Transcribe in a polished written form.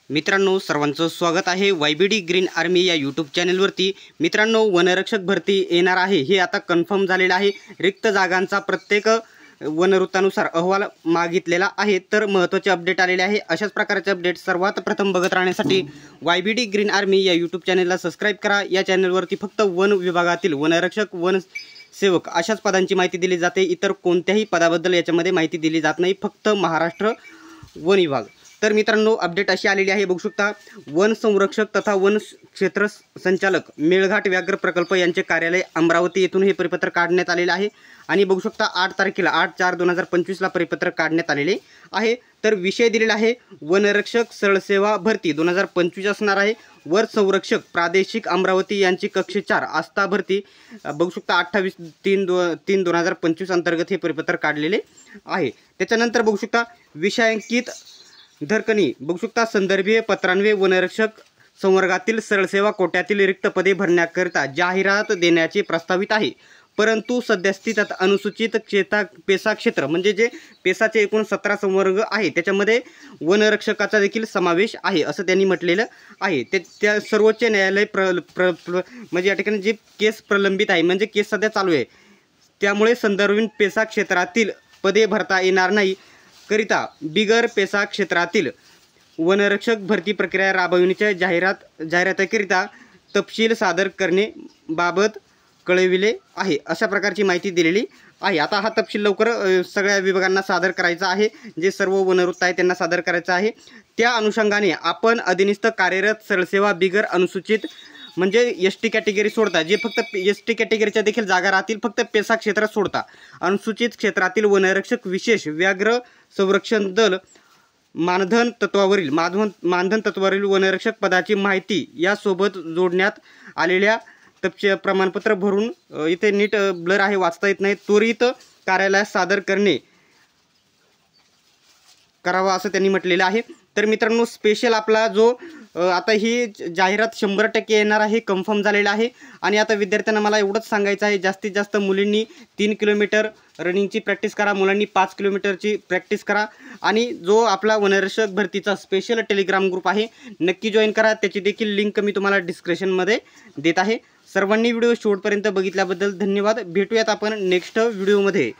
मित्रांनो, सर्वांचं स्वागत आहे YBD ग्रीन आर्मी या यूट्यूब चॅनलवरती। मित्रांनो, वनरक्षक भरती येणार आहे हे आता कन्फर्म झालेलं आहे। रिक्त जागांचा प्रत्येक वनऋतानुसार अहवाल मागितलेला आहे। तर महत्त्वाचे अपडेट आलेले आहे। अशाच प्रकारचे अपडेट सर्वात प्रथम बघत राहण्यासाठी YBD ग्रीन आर्मी या यूट्यूब चॅनलला सबस्क्राइब करा। या चॅनलवरती फक्त वन विभागातील वनरक्षक, वन सेवक अशाच पदांची माहिती दिली जाते। इतर कोणत्याही पदाबद्दल याच्यामध्ये माहिती दिली जात नाही, फक्त महाराष्ट्र वन विभाग। तर मित्रांनो, अपडेट अशी आलेली आहे, बघू शकता। वन संरक्षक तथा वन क्षेत्र संचालक मेळघाट व्याघ्र प्रकल्प यांचे कार्यालय अमरावती येथून हे परिपत्र काढण्यात आलेले आहे। आणि बघू शकता 8 तारखेला 8/4/2025 ला परिपत्र काढण्यात आलेले आहे। तर विषय दिलेला आहे वनरक्षक सरळसेवा भरती 2025 असणार आहे। वर संरक्षक प्रादेशिक अमरावती यांची कक्ष 4 आस्था भरती बघू शकता 28/3/2025 अंतर्गत हे परिपत्र काढलेले आहे। त्याच्यानंतर बघू शकता विषयांकित धरकणी बघू शकता संदर्भीय पत्रान्वये वनरक्षक संवर्गातील सरळसेवा कोट्यातील रिक्त पदे भरण्याकरिता जाहिरात देण्याचे प्रस्तावित आहे। परंतु सद्यस्थितीत अनुसूचित पेसा क्षेत्र म्हणजे जे पेसाचे एकूण 17 संवर्ग आहे त्याच्यामध्ये वनरक्षकाचा देखील समावेश आहे असं त्यांनी म्हटलेलं आहे। त्या सर्वोच्च न्यायालय म्हणजे या ठिकाणी जे केस प्रलंबित आहे म्हणजे केस सध्या चालू आहे, त्यामुळे संदर्भित पेसा क्षेत्रातील पदे भरता येणार नाही करिता बिगर पेसा क्षेत्रातील वनरक्षक भरती प्रक्रिया राबविण्याच्या जाहिरातीकरिता तपशील सादर करणे बाबत कळविले आहे, अशा प्रकारची माहिती दिलेली आहे। आता हा तपशील लवकर सगळ्या विभागांना सादर करायचा आहे, जे सर्व वनवृत्त आहे त्यांना सादर करायचा आहे। त्या अनुषंगाने आपण अधिनिस्थ कार्यरत सरळसेवा बिगर अनुसूचित म्हणजे ST कॅटेगरी सोडता, जे फक्त ST कॅटेगरीच्या देखील जागा राहतील, फक्त पेसा क्षेत्र सोडता अनुसूचित क्षेत्रातील वनरक्षक विशेष व्याघ्र संरक्षण दल मानधन तत्वावरील वनरक्षक पदाची माहिती यासोबत जोडण्यात आलेल्या तपशील प्रमाणपत्र भरून इथे नीट ब्लर आहे, वाचता येत नाही, त्वरित कार्यालयात सादर करावा असं त्यांनी म्हटलेलं आहे। तर मित्रांनो, स्पेशल आपला जो आता ही जाहिरात 100% येणार आहे, कन्फर्म झालेला आहे। आणि आता विद्यार्थ्यांना मला एवढंच सांगायचं आहे, जास्तीत जास्त मुलींनी 3 किलोमीटर रनिंगची प्रॅक्टिस करा, मुलांनी 5 किलोमीटरची प्रॅक्टिस करा। आणि जो आपला वनरक्षक भरतीचा स्पेशल टेलिग्राम ग्रुप आहे नक्की जॉईन करा, त्याची देखील लिंक मी तुम्हाला डिस्क्रिप्शनमध्ये देत आहे। सर्वांनी व्हिडिओ शेवटपर्यंत बघितल्याबद्दल धन्यवाद। भेटूयात आपण नेक्स्ट व्हिडिओमध्ये।